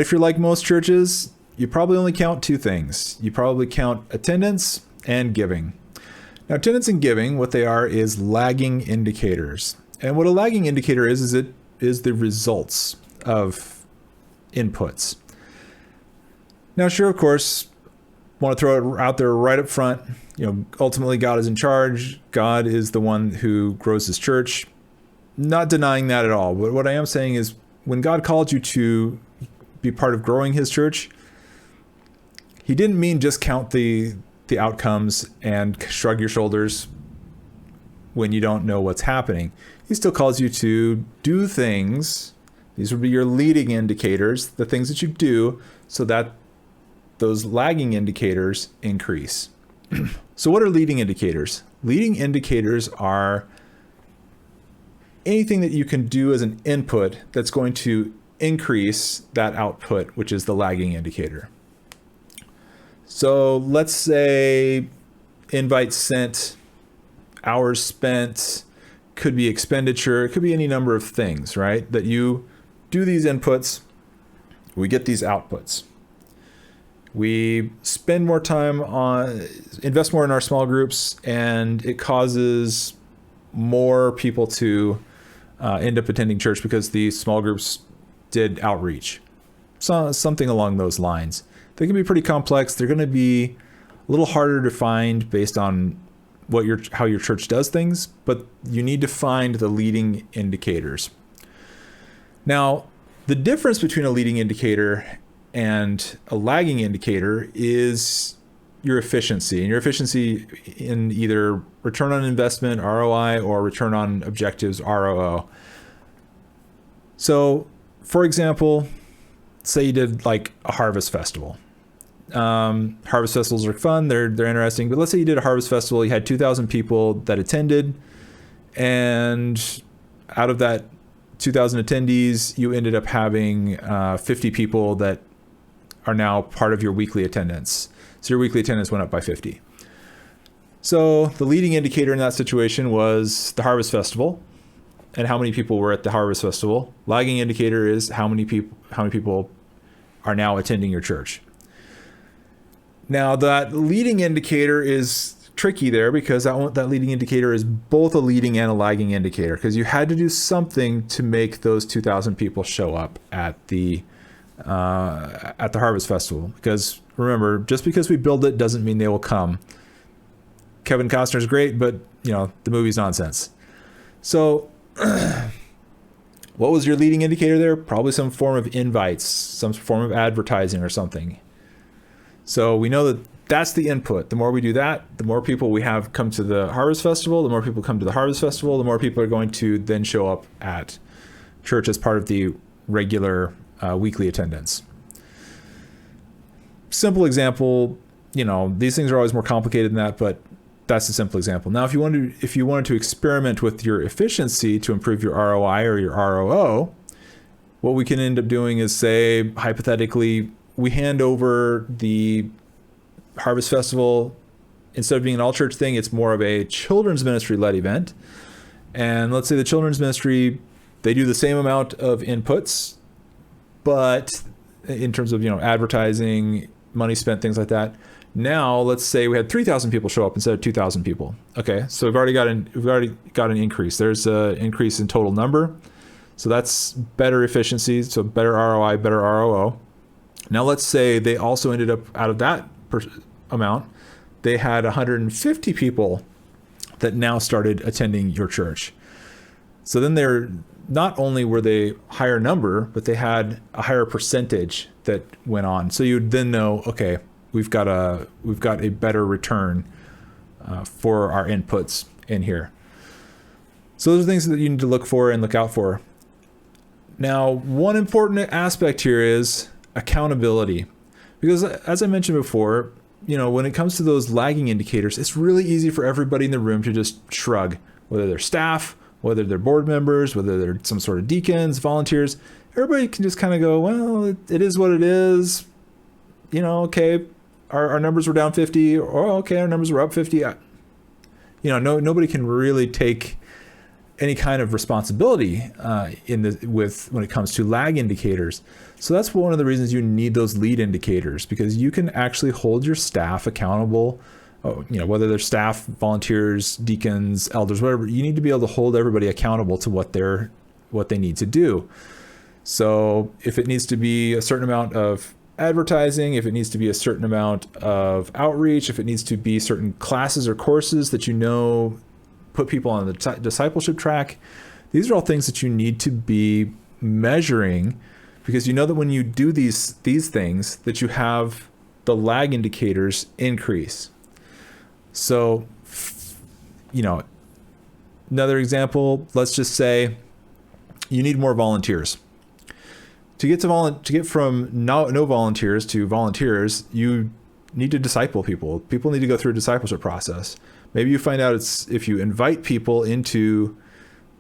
If you're like most churches, you probably only count two things. You probably count attendance and giving. Now, attendance and giving, what they are is lagging indicators. And what a lagging indicator is it is the results of inputs. Now, sure, of course, want to throw it out there right up front. Ultimately, God is in charge. God is the one who grows his church. Not denying that at all. But what I am saying is when God called you to be part of growing his church, he didn't mean just count the outcomes and shrug your shoulders when you don't know what's happening. He still calls you to do things. These would be your leading indicators, the things that you do so that those lagging indicators increase. So what are leading indicators? Leading indicators are anything that you can do as an input that's going to increase that output, which is the lagging indicator. So let's say invites sent, hours spent, could be expenditure, it could be any number of things, right? That you do these inputs, we get these outputs. We spend more time invest more in our small groups, and it causes more people to end up attending church because the small groups did outreach. So something along those lines. They can be pretty complex. They're going to be a little harder to find based on how your church does things, but you need to find the leading indicators. Now, the difference between a leading indicator and a lagging indicator is your efficiency, and your efficiency in either return on investment, ROI, or return on objectives, ROO. So, for example, say you did like a harvest festival. Harvest festivals are fun, they're interesting, but let's say you did a harvest festival, you had 2,000 people that attended, and out of that 2,000 attendees, you ended up having 50 people that are now part of your weekly attendance. So your weekly attendance went up by 50. So the leading indicator in that situation was the harvest festival and how many people were at the harvest festival. Lagging indicator is how many people are now attending your church. Now that leading indicator is tricky there because that leading indicator is both a leading and a lagging indicator, because you had to do something to make those 2,000 people show up at the harvest festival. Because remember, just because we build it doesn't mean they will come. Kevin Costner's great, but the movie's nonsense. So what was your leading indicator there? Probably some form of invites, some form of advertising or something. So we know that that's the input. The more we do that, the more people we have come to the harvest festival. The more people come to the harvest festival, the more people are going to then show up at church as part of the regular weekly attendance. Simple example, these things are always more complicated than that, but that's a simple example. Now, if you wanted to experiment with your efficiency to improve your ROI or your ROO, what we can end up doing is, say, hypothetically, we hand over the harvest festival, instead of being an all church thing, it's more of a children's ministry led event. And let's say the children's ministry, they do the same amount of inputs, but in terms of, advertising, money spent, things like that. Now, let's say we had 3,000 people show up instead of 2,000 people. Okay, so we've already got an increase. There's an increase in total number. So that's better efficiency, so better ROI, better ROO. Now, let's say they also ended up, out of that amount, they had 150 people that now started attending your church. So then not only were they higher number, but they had a higher percentage that went on. So you'd then know, okay, we've got a better return for our inputs in here. So those are things that you need to look for and look out for. Now, one important aspect here is accountability, because as I mentioned before, when it comes to those lagging indicators, it's really easy for everybody in the room to just shrug, whether they're staff, whether they're board members, whether they're some sort of deacons, volunteers. Everybody can just kind of go, well, it is what it is. Okay, our numbers were down 50, or okay, our numbers were up 50. Nobody can really take any kind of responsibility when it comes to lag indicators. So that's one of the reasons you need those lead indicators, because you can actually hold your staff accountable. Whether they're staff, volunteers, deacons, elders, whatever, you need to be able to hold everybody accountable to what they need to do. So if it needs to be a certain amount of advertising, if it needs to be a certain amount of outreach, if it needs to be certain classes or courses that put people on the discipleship track, these are all things that you need to be measuring, because you know that when you do these things, that you have the lag indicators increase. So, another example, let's just say you need more volunteers. To get from no volunteers to volunteers, you need to disciple people. People need to go through a discipleship process. Maybe you find out if you invite people into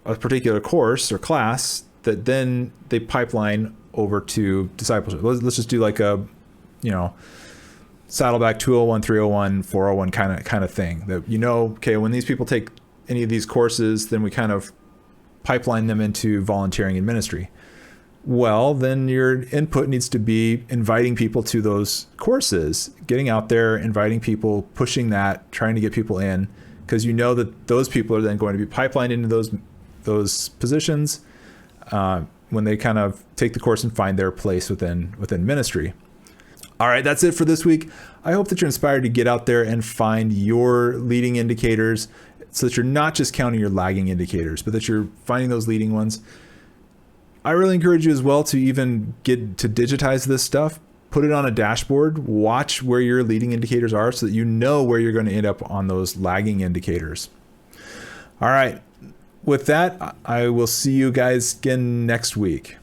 a particular course or class, that then they pipeline over to discipleship. Let's just do like a, Saddleback 201, 301, 401 kind of thing, that, okay, when these people take any of these courses, then we kind of pipeline them into volunteering and ministry. Well, then your input needs to be inviting people to those courses, getting out there, inviting people, pushing that, trying to get people in, because you know that those people are then going to be pipelined into those positions when they kind of take the course and find their place within ministry. All right, that's it for this week. I hope that you're inspired to get out there and find your leading indicators, so that you're not just counting your lagging indicators, but that you're finding those leading ones. I really encourage you as well to even get to digitize this stuff, put it on a dashboard, watch where your leading indicators are, so that you know where you're going to end up on those lagging indicators. All right, with that, I will see you guys again next week.